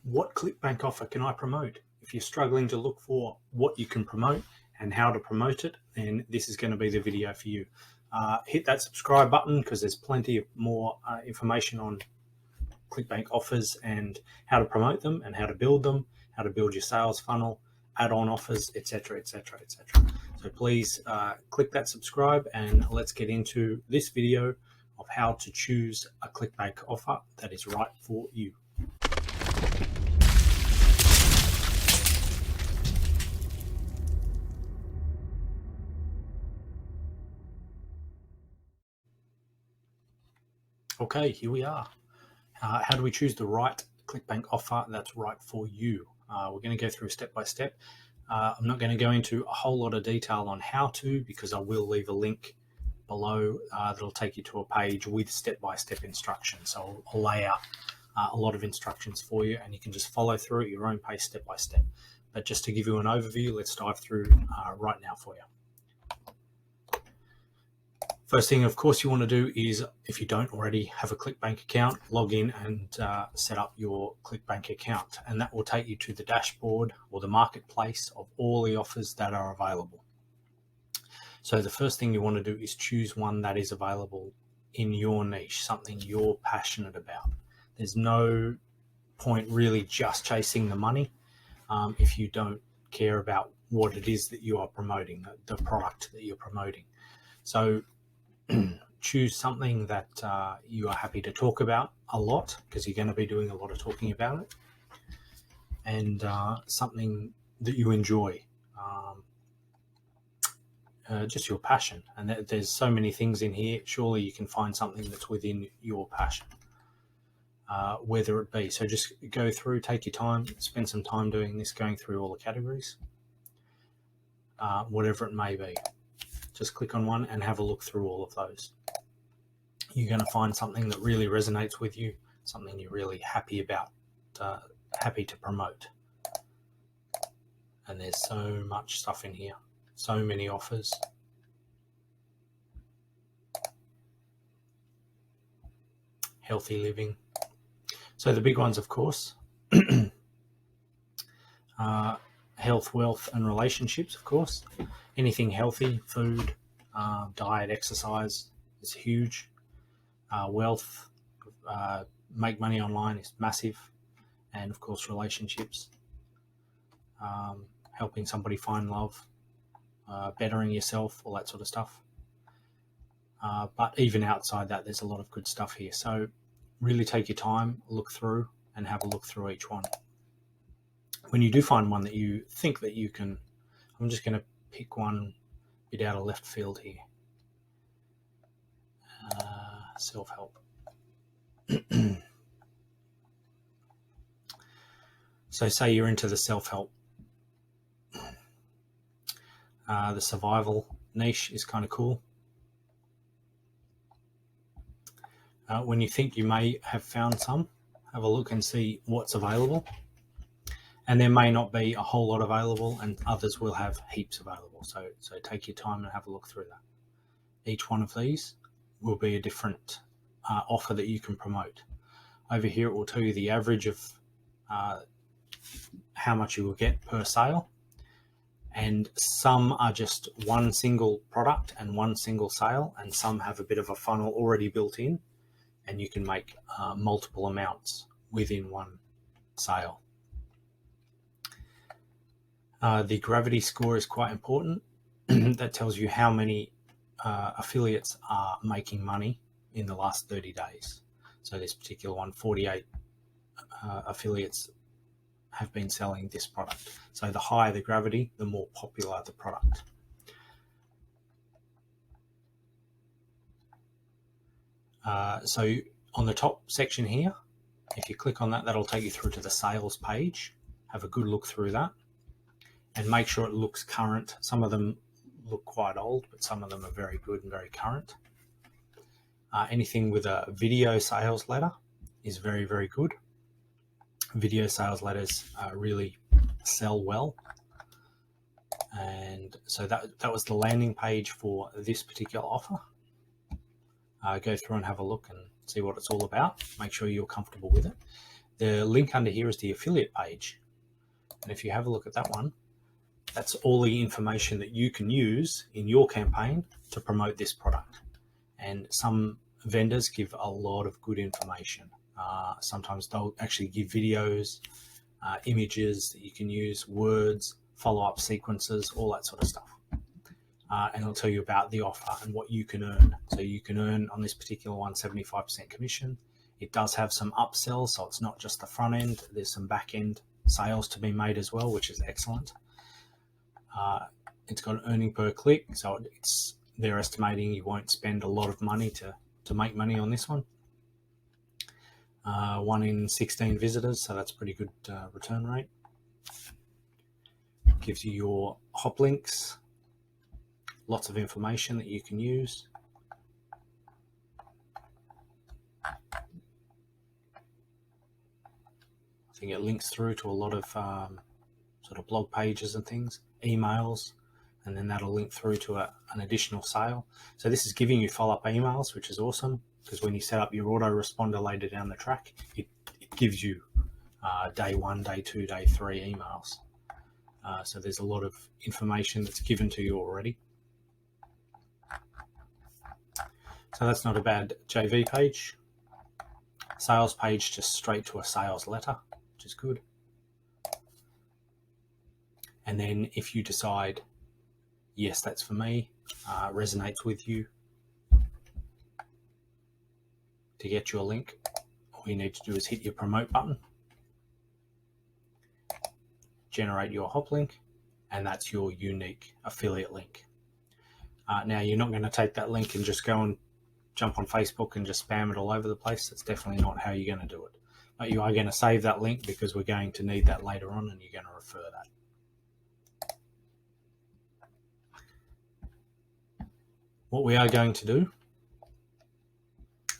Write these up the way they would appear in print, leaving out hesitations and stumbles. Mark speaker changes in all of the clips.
Speaker 1: what Clickbank offer can I promote? If you're struggling to look for what you can promote and how to promote it, then this is going to be the video for you. Hit that subscribe button because there's plenty of more information on Clickbank offers and how to promote them and how to build them, how to build your sales funnel, add-on offers, etc., etc., etc. So please click that subscribe and let's get into this video of how to choose a Clickbank offer that is right for you. Okay, here we are. How do we choose the right Clickbank offer that's right for you? We're going to go through step by step. I'm not going to go into a whole lot of detail on how to, because I will leave a link below that'll take you to a page with step-by-step instructions. So I'll lay out a lot of instructions for you and you can just follow through at your own pace step by step. But just to give you an overview, let's dive through right now for you. First thing, of course, you want to do is, if you don't already have a Clickbank account, log in and set up your Clickbank account, and that will take you to the dashboard or the marketplace of all the offers that are available. So the first thing you want to do is choose one that is available in your niche, something you're passionate about. There's no point really just chasing the money if you don't care about what it is that you are promoting, the product that you're promoting. So choose something that you are happy to talk about a lot, because you're going to be doing a lot of talking about it, and something that you enjoy, just your passion. And there's so many things in here. Surely you can find something that's within your passion, whether it be. So just go through, take your time, spend some time doing this, going through all the categories, whatever it may be. Just click on one and have a look through all of those. You're going to find something that really resonates with you, something you're really happy about, happy to promote. And there's so much stuff in here, so many offers. Healthy living. So the big ones, of course, health, wealth, and relationships, of course. Anything healthy, food, diet, exercise is huge. Wealth, make money online is massive. And of course, relationships, helping somebody find love, bettering yourself, all that sort of stuff. But even outside that, there's a lot of good stuff here. So really take your time, look through, and have a look through each one. When you do find one that you think that you can, I'm just going to pick one bit out of left field here. Self-help. So say you're into the self-help. The survival niche is kind of cool. When you think you may have found some, have a look and see what's available. And there may not be a whole lot available, and others will have heaps available. So take your time and have a look through that. Each one of these will be a different offer that you can promote. Over here, it will tell you the average of how much you will get per sale. And some are just one single product and one single sale, and some have a bit of a funnel already built in, and you can make multiple amounts within one sale. The gravity score is quite important. That tells you how many affiliates are making money in the last 30 days. So this particular one, 48 affiliates have been selling this product. So the higher the gravity, the more popular the product. So on the top section here, if you click on that, that'll take you through to the sales page. Have a good look through that and make sure it looks current. Some of them look quite old, but some of them are very good and very current. Anything with a video sales letter is very, very good. Video sales letters really sell well. And so that was the landing page for this particular offer. Go through and have a look and see what it's all about. Make sure you're comfortable with it. The link under here is the affiliate page. And if you have a look at that one, that's all the information that you can use in your campaign to promote this product. And some vendors give a lot of good information. Sometimes they'll actually give videos, images that you can use, words, follow-up sequences, all that sort of stuff. And it'll tell you about the offer and what you can earn. So you can earn on this particular one 75% commission. It does have some upsells, so it's not just the front end. There's some back end sales to be made as well, which is excellent. It's got an earning per click, so they're estimating you won't spend a lot of money to make money on this one. 1 in 16 visitors, so that's pretty good return rate. Gives you your hop links, lots of information that you can use. I think it links through to a lot of sort of blog pages and things, emails, and then that'll link through to an additional sale. So this is giving you follow-up emails, which is awesome, because when you set up your autoresponder later down the track, it gives you day 1, day 2, day 3 emails. So there's a lot of information that's given to you already. So that's not a bad JV page. Sales page, just straight to a sales letter, which is good. And then if you decide, yes, that's for me, resonates with you, to get your link, all you need to do is hit your promote button, generate your hop link, and that's your unique affiliate link. Now, you're not going to take that link and just go and jump on Facebook and just spam it all over the place. That's definitely not how you're going to do it. But you are going to save that link because we're going to need that later on, and you're going to refer that. What we are going to do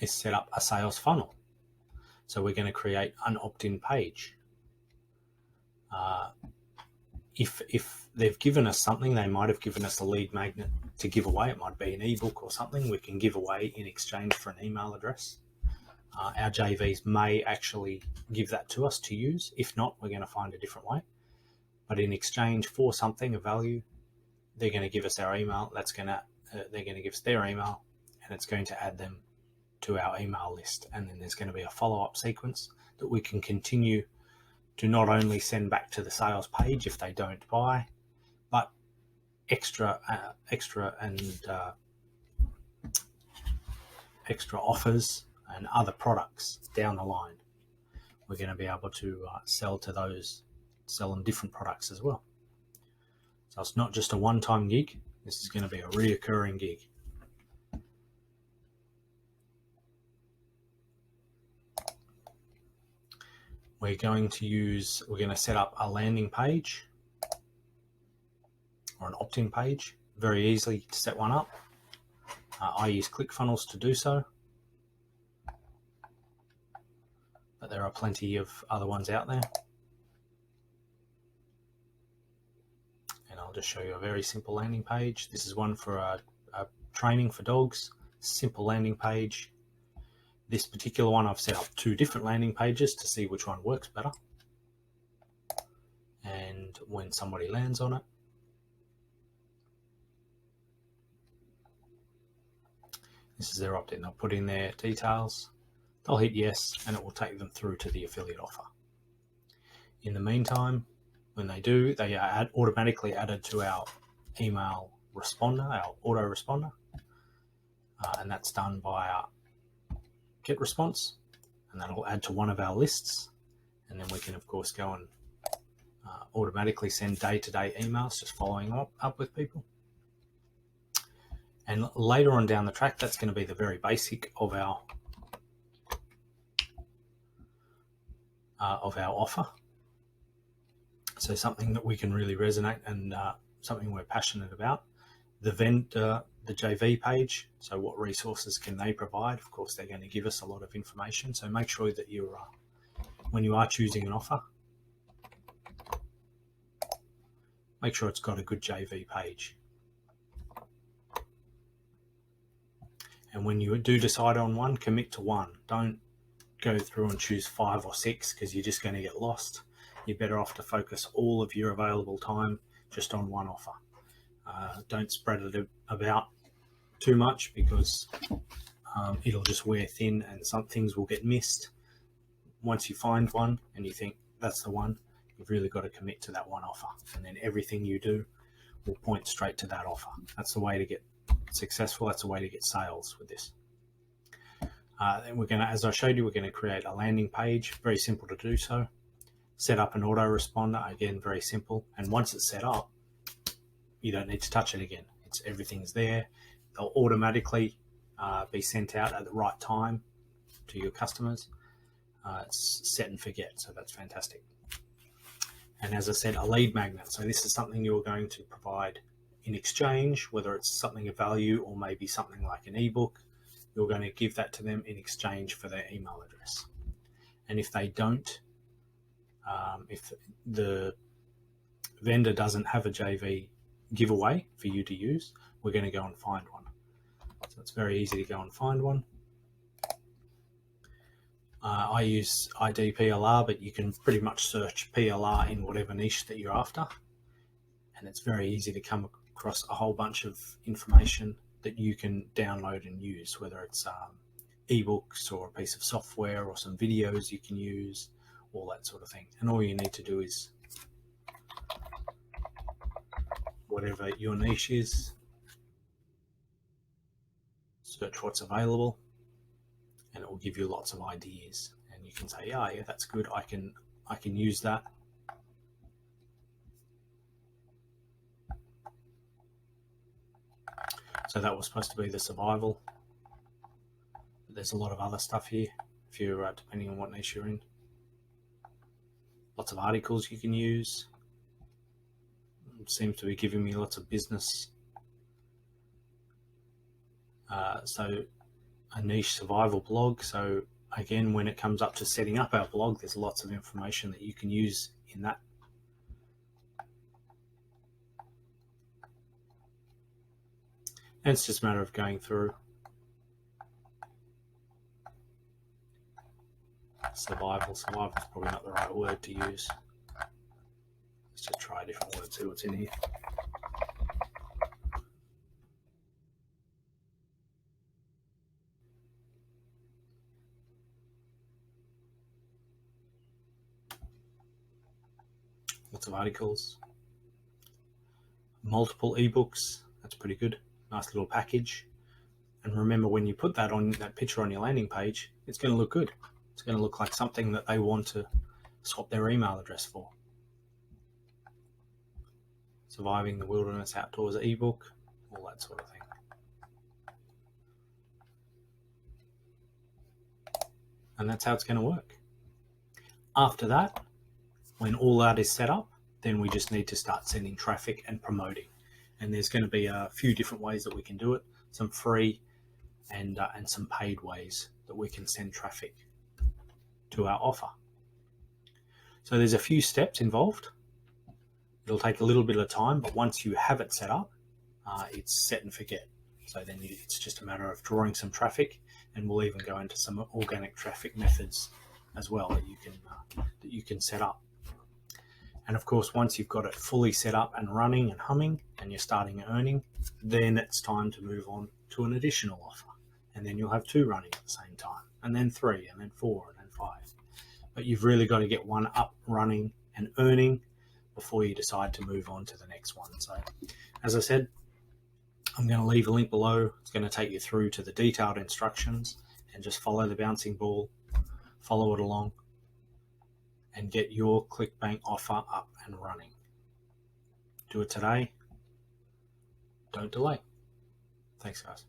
Speaker 1: is set up a sales funnel. So we're going to create an opt-in page. If they've given us something, they might have given us a lead magnet to give away. It might be an ebook or something we can give away in exchange for an email address. Our JVs may actually give that to us to use. If not, we're going to find a different way. But in exchange for something of value, they're going to give us our email. They're going to give us their email, and it's going to add them to our email list. And then there's going to be a follow-up sequence that we can continue to not only send back to the sales page if they don't buy, but extra offers and other products down the line. We're going to be able to sell them different products as well. So it's not just a one-time gig. This is going to be a reoccurring gig. We're going to set up a landing page or an opt-in page. Very easily to set one up. I use ClickFunnels to do so, but there are plenty of other ones out there. And I'll just show you a very simple landing page. This is one for a training for dogs. Simple landing page. This particular one, I've set up 2 different landing pages to see which one works better. And when somebody lands on it, this is their opt-in. They'll put in their details, they'll hit yes, and it will take them through to the affiliate offer. In the meantime, when they do, they are automatically added to our email responder, our autoresponder, and that's done by our get response, and that'll add to one of our lists, and then we can of course go and automatically send day-to-day emails just following up with people. And later on down the track, that's going to be the very basic of our offer. So something that we can really resonate and something we're passionate about. The vendor, the JV page, so what resources can they provide? Of course, they're going to give us a lot of information. So make sure that you're, when you are choosing an offer, make sure it's got a good JV page. And when you do decide on one, commit to one. Don't go through and choose 5 or 6 because you're just going to get lost. You're better off to focus all of your available time just on one offer. Don't spread it about too much because it'll just wear thin and some things will get missed. Once you find one and you think that's the one, you've really got to commit to that one offer, and then everything you do will point straight to that offer. That's the way to get successful. That's the way to get sales with this. Then we're going to, as I showed you, we're going to create a landing page. Very simple to do so. Set up an autoresponder, again, very simple. And once it's set up, you don't need to touch it again. Everything's there. They'll automatically be sent out at the right time to your customers. It's set and forget, so that's fantastic. And as I said, a lead magnet. So this is something you're going to provide in exchange, whether it's something of value or maybe something like an ebook. You're going to give that to them in exchange for their email address. And if they don't, if the vendor doesn't have a JV giveaway for you to use, we're going to go and find one. So it's very easy to go and find one. I use ID PLR, but you can pretty much search PLR in whatever niche that you're after. And it's very easy to come across a whole bunch of information that you can download and use, whether it's ebooks or a piece of software or some videos you can use, all that sort of thing. And all you need to do is, whatever your niche is, search what's available, and it will give you lots of ideas. And you can say, yeah, that's good. I can use that. So that was supposed to be the survival. There's a lot of other stuff here, if you're depending on what niche you're in. Lots of articles you can use. It seems to be giving me lots of business. So a niche survival blog. So again, when it comes up to setting up our blog, there's lots of information that you can use in that. And it's just a matter of going through. Survival is probably not the right word to use. Let's just try a different word, see what's in here. Lots of articles. Multiple ebooks, that's pretty good. Nice little package. And remember, when you put that on that picture on your landing page, it's going to look good. It's going to look like something that they want to swap their email address for. Surviving the Wilderness Outdoors ebook, all that sort of thing. And that's how it's going to work. After that, when all that is set up, then we just need to start sending traffic and promoting. And there's going to be a few different ways that we can do it, some free and some paid ways that we can send traffic to our offer. So there's a few steps involved. It'll take a little bit of time, but once you have it set up, it's set and forget. So then it's just a matter of drawing some traffic, and we'll even go into some organic traffic methods as well that you can set up. And of course, once you've got it fully set up and running and humming and you're starting earning, then it's time to move on to an additional offer. And then you'll have 2 running at the same time, and then 3, and then 4, and then 5. But you've really got to get one up, running and earning before you decide to move on to the next one. So as I said, I'm going to leave a link below. It's going to take you through to the detailed instructions, and just follow the bouncing ball, follow it along, and get your Clickbank offer up and running. Do it today. Don't delay. Thanks, guys.